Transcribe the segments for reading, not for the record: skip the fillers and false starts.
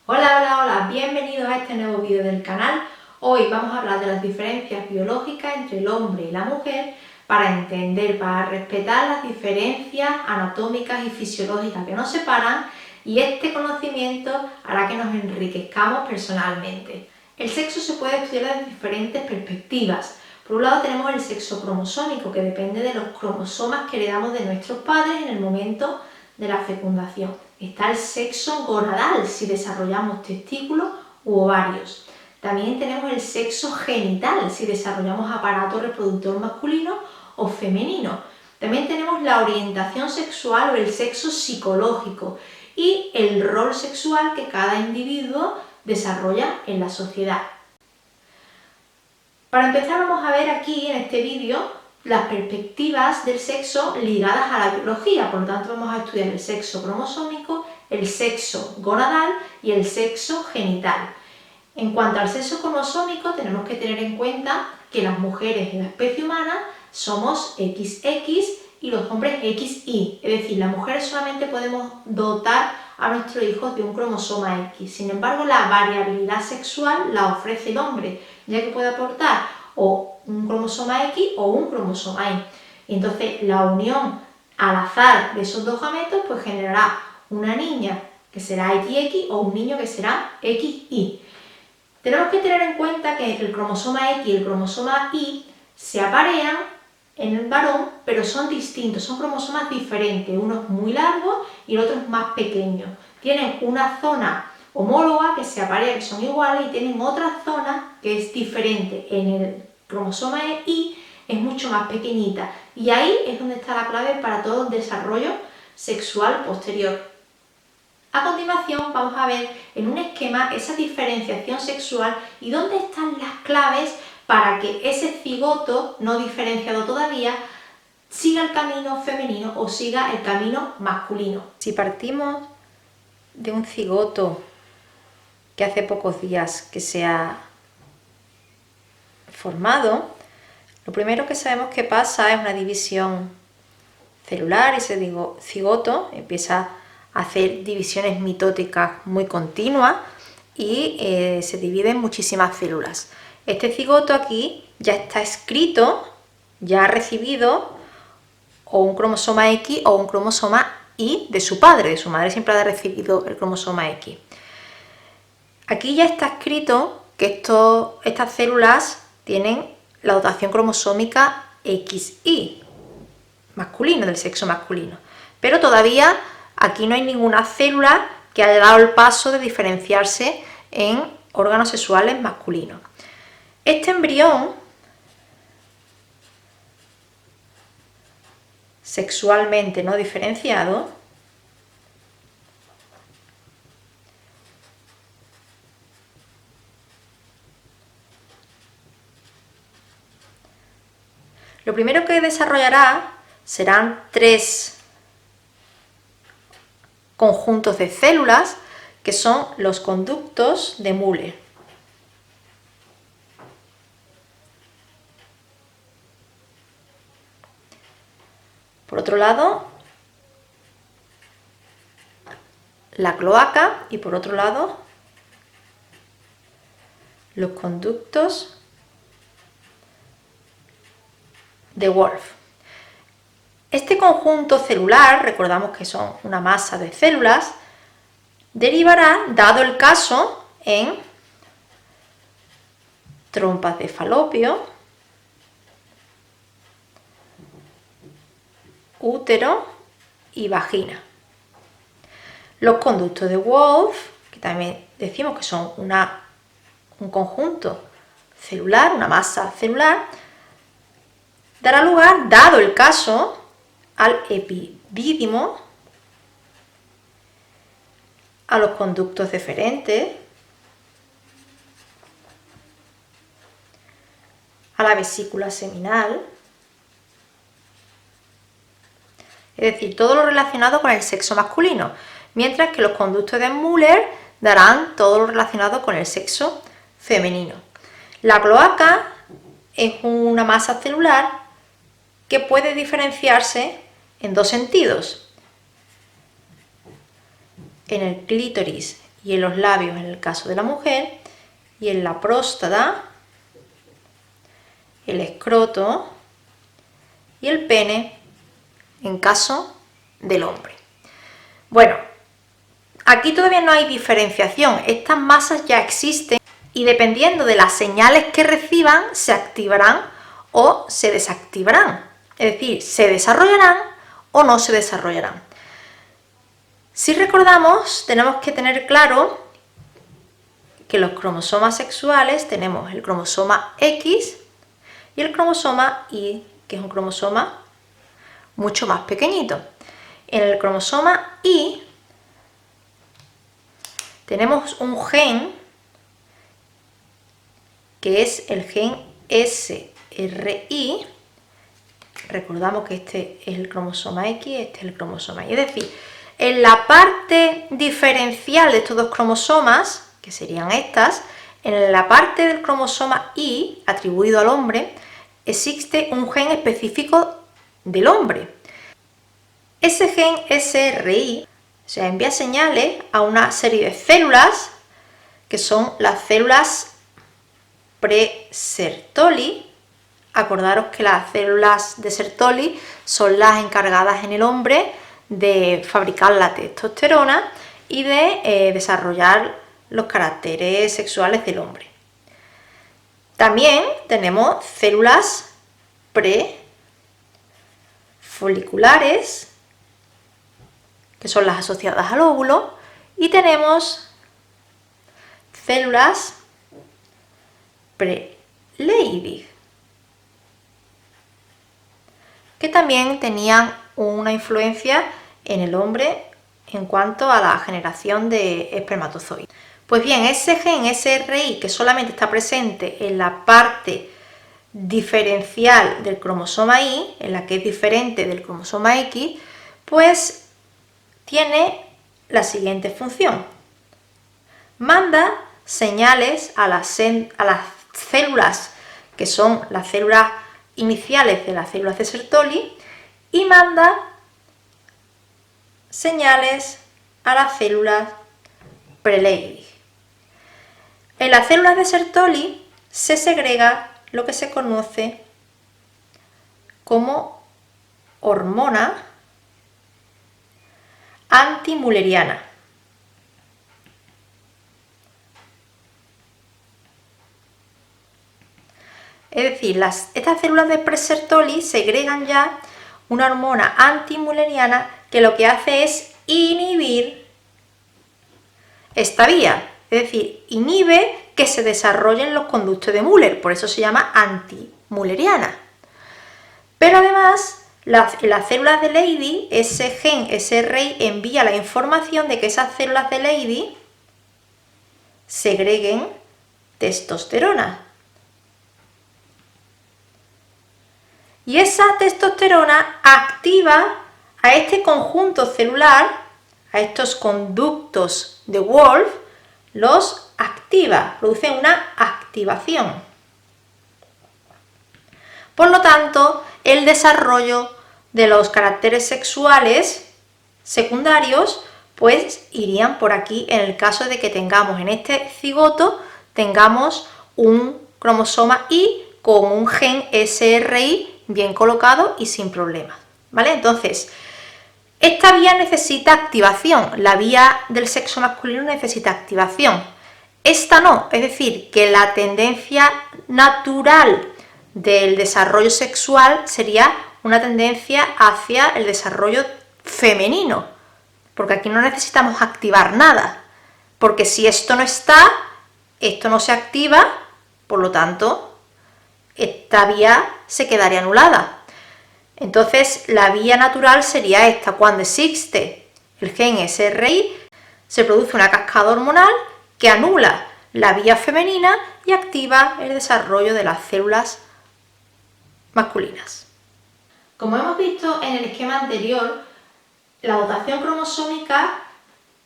Hola, hola, hola, bienvenidos a este nuevo vídeo del canal. Hoy vamos a hablar de las diferencias biológicas entre el hombre y la mujer para entender, para respetar las diferencias anatómicas y fisiológicas que nos separan, y este conocimiento hará que nos enriquezcamos personalmente. El sexo se puede estudiar desde diferentes perspectivas. Por un lado tenemos el sexo cromosómico, que depende de los cromosomas que heredamos de nuestros padres en el momento de la fecundación. Está el sexo gonadal, si desarrollamos testículos u ovarios. También tenemos el sexo genital, si desarrollamos aparato reproductor masculino o femenino. También tenemos la orientación sexual o el sexo psicológico y el rol sexual que cada individuo desarrolla en la sociedad. Para empezar, vamos a ver aquí en este vídeo las perspectivas del sexo ligadas a la biología. Por lo tanto, vamos a estudiar el sexo cromosómico, el sexo gonadal y el sexo genital. En cuanto al sexo cromosómico, tenemos que tener en cuenta que las mujeres en la especie humana somos XX y los hombres XY, es decir, las mujeres solamente podemos dotar a nuestros hijos de un cromosoma X. Sin embargo, la variabilidad sexual la ofrece el hombre, ya que puede aportar o un cromosoma X o un cromosoma Y. Y entonces, la unión al azar de esos dos gametos pues generará una niña que será XX o un niño que será XY. Tenemos que tener en cuenta que el cromosoma X y el cromosoma Y se aparean en el varón, pero son distintos, son cromosomas diferentes, uno es muy largo y el otro es más pequeño. Tienen una zona homóloga que se aparea, que son iguales, y tienen otra zona que es diferente. En el cromosoma Y es mucho más pequeñita, y ahí es donde está la clave para todo el desarrollo sexual posterior. A continuación vamos a ver en un esquema esa diferenciación sexual y dónde están las claves para que ese cigoto no diferenciado todavía siga el camino femenino o siga el camino masculino. Si partimos de un cigoto que hace pocos días que se ha formado, lo primero que sabemos que pasa es una división celular. Ese cigoto empieza a hacer divisiones mitóticas muy continuas y se divide en muchísimas células. Este cigoto aquí ya está escrito, ya ha recibido o un cromosoma X o un cromosoma Y de su padre. De su madre siempre ha recibido el cromosoma X. Aquí ya está escrito que estas células tienen la dotación cromosómica XY, masculino, del sexo masculino. Pero todavía aquí no hay ninguna célula que haya dado el paso de diferenciarse en órganos sexuales masculinos. Este embrión sexualmente no diferenciado lo primero que desarrollará serán 3 conjuntos de células que son los conductos de Müller. Por otro lado, la cloaca, y por otro lado, los conductos de Wolff. Este conjunto celular, recordamos que son una masa de células, derivará, dado el caso, en trompas de falopio, útero y vagina. Los conductos de Wolff, que también decimos que son un conjunto celular, una masa celular, dará lugar, dado el caso, al epidídimo, a los conductos deferentes, a la vesícula seminal, es decir, todo lo relacionado con el sexo masculino, mientras que los conductos de Müller darán todo lo relacionado con el sexo femenino. La cloaca es una masa celular que puede diferenciarse en dos sentidos, en el clítoris y en los labios en el caso de la mujer, y en la próstata, el escroto y el pene en caso del hombre. Bueno, aquí todavía no hay diferenciación, estas masas ya existen y dependiendo de las señales que reciban se activarán o se desactivarán, es decir, se desarrollarán o no se desarrollarán. Si recordamos, tenemos que tener claro que los cromosomas sexuales tenemos el cromosoma X y el cromosoma Y, que es un cromosoma mucho más pequeñito. En el cromosoma Y tenemos un gen que es el gen SRY. Recordamos que este es el cromosoma X, este es el cromosoma Y. Es decir, en la parte diferencial de estos dos cromosomas, que serían estas, en la parte del cromosoma Y, atribuido al hombre, existe un gen específico del hombre. Ese gen SRY envía señales a una serie de células, que son las células pre-Sertoli. Acordaros que las células de Sertoli son las encargadas en el hombre de fabricar la testosterona y de desarrollar los caracteres sexuales del hombre. También tenemos células prefoliculares, que son las asociadas al óvulo, y tenemos células pre-Leydig, que también tenían una influencia en el hombre en cuanto a la generación de espermatozoides. Pues bien, ese gen SRY, que solamente está presente en la parte diferencial del cromosoma Y, en la que es diferente del cromosoma X, pues tiene la siguiente función. Manda señales a las células que son las células iniciales de las células de Sertoli y manda señales a las células pre-Leydig. En las células de Sertoli se segrega lo que se conoce como hormona antimülleriana. Es decir, estas células de pre-Sertoli segregan ya una hormona antimülleriana que lo que hace es inhibir esta vía. Es decir, inhibe que se desarrollen los conductos de Müller, por eso se llama antimülleriana. Pero además, en las células de Leydig, ese gen SRY envía la información de que esas células de Leydig segreguen testosterona. Y esa testosterona activa a este conjunto celular, a estos conductos de Wolff, los activa, produce una activación. Por lo tanto, el desarrollo de los caracteres sexuales secundarios pues irían por aquí en el caso de que tengamos en este cigoto tengamos un cromosoma Y con un gen SRY bien colocado y sin problemas, ¿vale? Entonces, esta vía necesita activación, la vía del sexo masculino necesita activación. Esta no, es decir, que la tendencia natural del desarrollo sexual sería una tendencia hacia el desarrollo femenino, porque aquí no necesitamos activar nada, porque si esto no está, esto no se activa, por lo tanto, esta vía se quedaría anulada. Entonces, la vía natural sería esta. Cuando existe el gen SRY, se produce una cascada hormonal que anula la vía femenina y activa el desarrollo de las células masculinas. Como hemos visto en el esquema anterior, la dotación cromosómica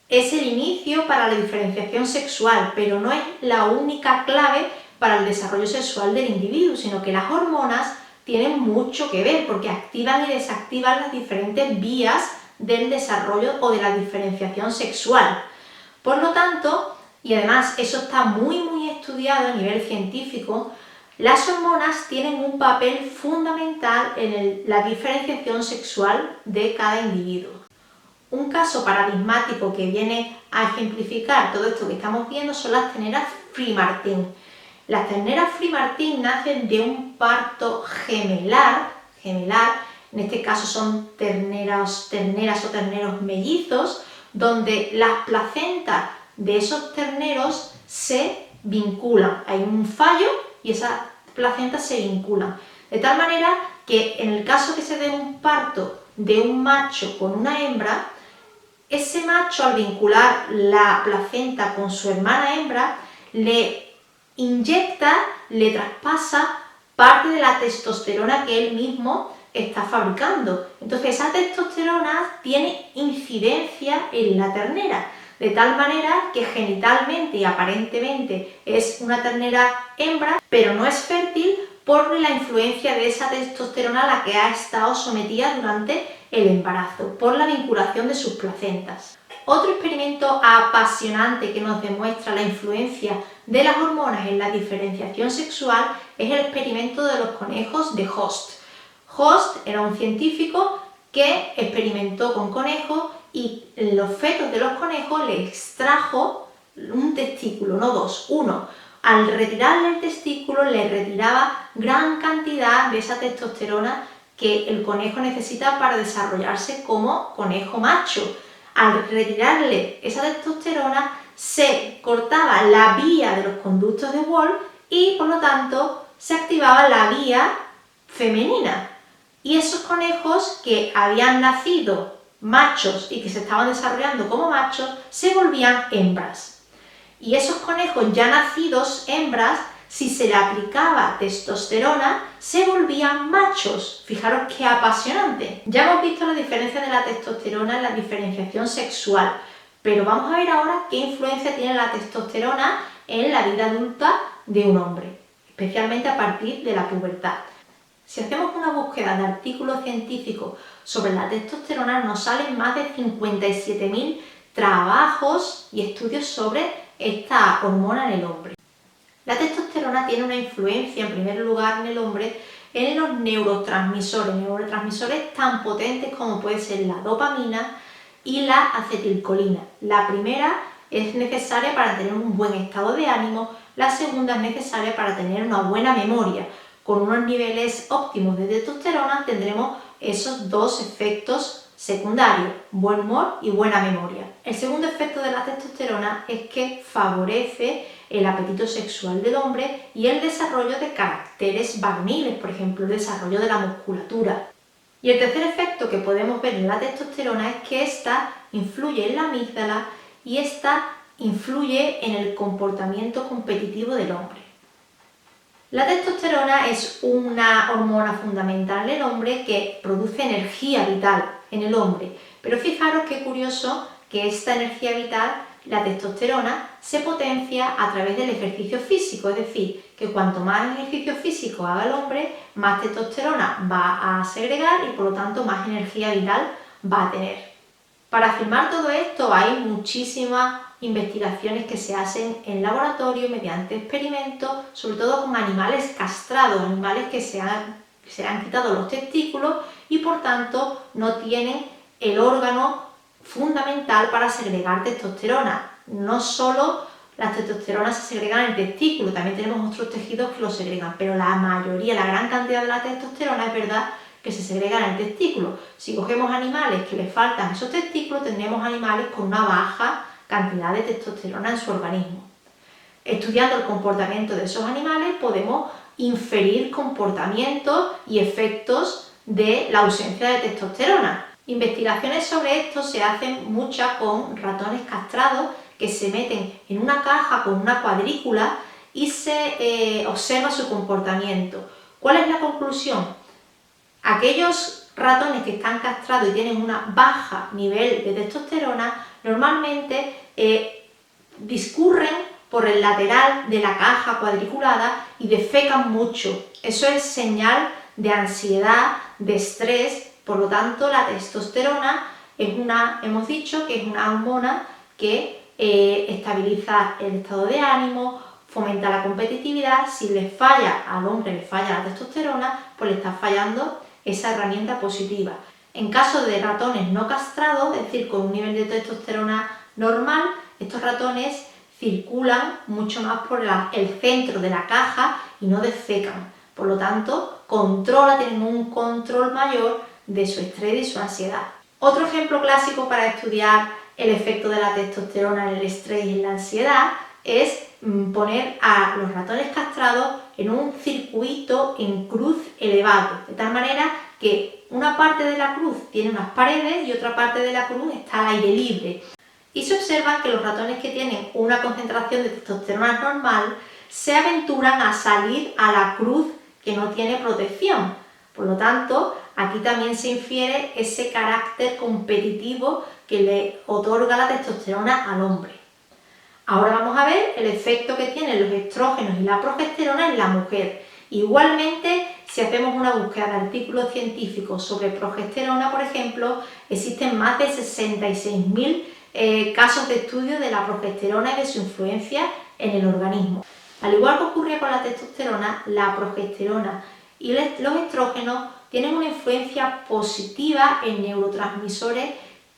es el inicio para la diferenciación sexual, pero no es la única clave para el desarrollo sexual del individuo, sino que las hormonas tienen mucho que ver porque activan y desactivan las diferentes vías del desarrollo o de la diferenciación sexual. Por lo tanto, y además eso está muy estudiado a nivel científico, las hormonas tienen un papel fundamental en la diferenciación sexual de cada individuo. Un caso paradigmático que viene a ejemplificar todo esto que estamos viendo son las terneras Free-Martin. Las terneras Free-Martin nacen de un parto gemelar, en este caso son terneras o terneros mellizos, donde las placentas de esos terneros se vinculan. Hay un fallo y esas placentas se vinculan. De tal manera que en el caso que se dé un parto de un macho con una hembra, ese macho, al vincular la placenta con su hermana hembra, le inyecta, le traspasa parte de la testosterona que él mismo está fabricando. Entonces esa testosterona tiene incidencia en la ternera, de tal manera que genitalmente y aparentemente es una ternera hembra, pero no es fértil por la influencia de esa testosterona a la que ha estado sometida durante el embarazo, por la vinculación de sus placentas. Otro experimento apasionante que nos demuestra la influencia de las hormonas en la diferenciación sexual es el experimento de los conejos de Host. Host era un científico que experimentó con conejos y en los fetos de los conejos le extrajo un testículo, no dos, uno. Al retirarle el testículo le retiraba gran cantidad de esa testosterona que el conejo necesita para desarrollarse como conejo macho. Al retirarle esa testosterona se cortaba la vía de los conductos de Wolff y por lo tanto se activaba la vía femenina. Y esos conejos que habían nacido machos y que se estaban desarrollando como machos se volvían hembras. Y esos conejos ya nacidos hembras, si se le aplicaba testosterona, se volvían machos. Fijaros qué apasionante. Ya hemos visto la diferencia de la testosterona en la diferenciación sexual, pero vamos a ver ahora qué influencia tiene la testosterona en la vida adulta de un hombre, especialmente a partir de la pubertad. Si hacemos una búsqueda de artículos científicos sobre la testosterona, nos salen más de 57.000 trabajos y estudios sobre esta hormona en el hombre. La testosterona tiene una influencia, en primer lugar, en el hombre en los neurotransmisores tan potentes como puede ser la dopamina y la acetilcolina. La primera es necesaria para tener un buen estado de ánimo, la segunda es necesaria para tener una buena memoria. Con unos niveles óptimos de testosterona tendremos esos dos efectos secundarios, buen humor y buena memoria. El segundo efecto de la testosterona es que favorece el apetito sexual del hombre y el desarrollo de caracteres varoniles, por ejemplo, el desarrollo de la musculatura. Y el tercer efecto que podemos ver en la testosterona es que ésta influye en la amígdala y ésta influye en el comportamiento competitivo del hombre. La testosterona es una hormona fundamental en el hombre que produce energía vital en el hombre, pero fijaros qué curioso que esta energía vital, la testosterona, se potencia a través del ejercicio físico, es decir, que cuanto más ejercicio físico haga el hombre, más testosterona va a segregar y por lo tanto más energía vital va a tener. Para afirmar todo esto hay muchísimas investigaciones que se hacen en laboratorio mediante experimentos, sobre todo con animales castrados, animales que se han quitado los testículos y por tanto no tienen el órgano fundamental para segregar testosterona. No solo las testosteronas se segregan en el testículo, también tenemos otros tejidos que lo segregan, pero la mayoría, la gran cantidad de la testosterona es verdad que se segregan en el testículo. Si cogemos animales que les faltan esos testículos, tendremos animales con una baja cantidad de testosterona en su organismo. Estudiando el comportamiento de esos animales podemos inferir comportamientos y efectos de la ausencia de testosterona. Investigaciones sobre esto se hacen muchas con ratones castrados que se meten en una caja con una cuadrícula y se observa su comportamiento. ¿Cuál es la conclusión? Aquellos ratones que están castrados y tienen un bajo nivel de testosterona normalmente discurren por el lateral de la caja cuadriculada y defecan mucho. Eso es señal de ansiedad, de estrés. Por lo tanto, la testosterona hemos dicho que es una hormona que estabiliza el estado de ánimo, fomenta la competitividad. Si le falla al hombre, le falla la testosterona, pues le está fallando esa herramienta positiva. En caso de ratones no castrados, es decir, con un nivel de testosterona normal, estos ratones circulan mucho más por el centro de la caja y no defecan. Por lo tanto, tienen un control mayor de su estrés y su ansiedad. Otro ejemplo clásico para estudiar el efecto de la testosterona en el estrés y en la ansiedad es poner a los ratones castrados en un circuito en cruz elevado, de tal manera que una parte de la cruz tiene unas paredes y otra parte de la cruz está al aire libre. Y se observa que los ratones que tienen una concentración de testosterona normal se aventuran a salir a la cruz que no tiene protección. Por lo tanto, aquí también se infiere ese carácter competitivo que le otorga la testosterona al hombre. Ahora vamos a ver el efecto que tienen los estrógenos y la progesterona en la mujer. Igualmente, si hacemos una búsqueda de artículos científicos sobre progesterona, por ejemplo, existen más de 66.000 casos de estudio de la progesterona y de su influencia en el organismo. Al igual que ocurre con la testosterona, la progesterona y los estrógenos tienen una influencia positiva en neurotransmisores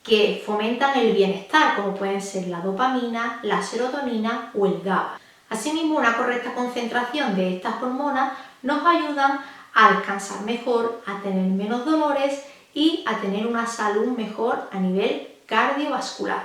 que fomentan el bienestar, como pueden ser la dopamina, la serotonina o el GABA. Asimismo, una correcta concentración de estas hormonas nos ayudan a descansar mejor, a tener menos dolores y a tener una salud mejor a nivel cardiovascular.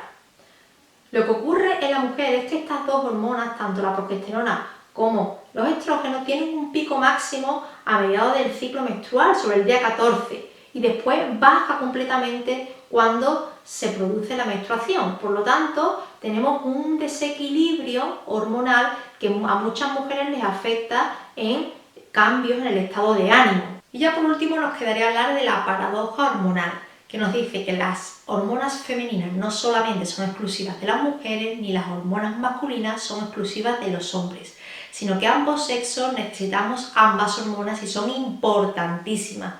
Lo que ocurre en la mujer es que estas dos hormonas, tanto la progesterona como los estrógenos, tienen un pico máximo a mediados del ciclo menstrual, sobre el día 14, y después baja completamente cuando se produce la menstruación. Por lo tanto, tenemos un desequilibrio hormonal que a muchas mujeres les afecta en cambios en el estado de ánimo. Y ya por último nos quedaría hablar de la paradoja hormonal, que nos dice que las hormonas femeninas no solamente son exclusivas de las mujeres, ni las hormonas masculinas son exclusivas de los hombres, sino que ambos sexos necesitamos ambas hormonas y son importantísimas.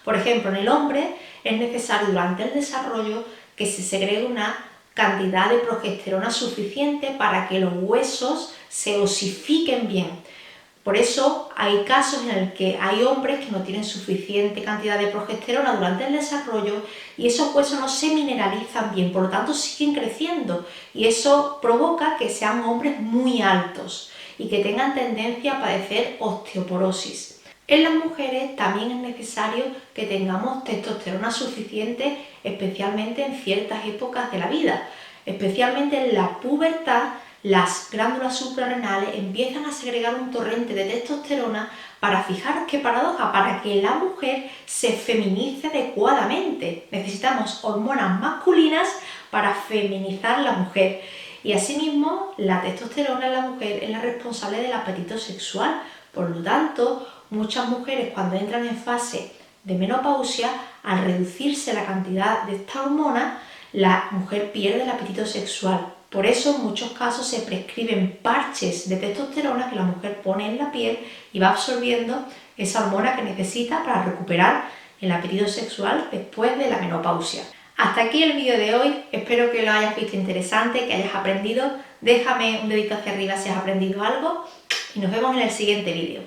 Por ejemplo, en el hombre es necesario durante el desarrollo que se segregue una cantidad de progesterona suficiente para que los huesos se osifiquen bien. Por eso hay casos en los que hay hombres que no tienen suficiente cantidad de progesterona durante el desarrollo y esos huesos no se mineralizan bien, por lo tanto siguen creciendo y eso provoca que sean hombres muy altos y que tengan tendencia a padecer osteoporosis. En las mujeres también es necesario que tengamos testosterona suficiente, especialmente en ciertas épocas de la vida, especialmente en la pubertad. Las glándulas suprarrenales empiezan a segregar un torrente de testosterona para, fijaros qué paradoja, para que la mujer se feminice adecuadamente. Necesitamos hormonas masculinas para feminizar la mujer. Y asimismo, la testosterona en la mujer es la responsable del apetito sexual. Por lo tanto, muchas mujeres cuando entran en fase de menopausia, al reducirse la cantidad de esta hormona, la mujer pierde el apetito sexual. Por eso en muchos casos se prescriben parches de testosterona que la mujer pone en la piel y va absorbiendo esa hormona que necesita para recuperar el apetito sexual después de la menopausia. Hasta aquí el vídeo de hoy, espero que lo hayas visto interesante, que hayas aprendido. Déjame un dedito hacia arriba si has aprendido algo y nos vemos en el siguiente vídeo.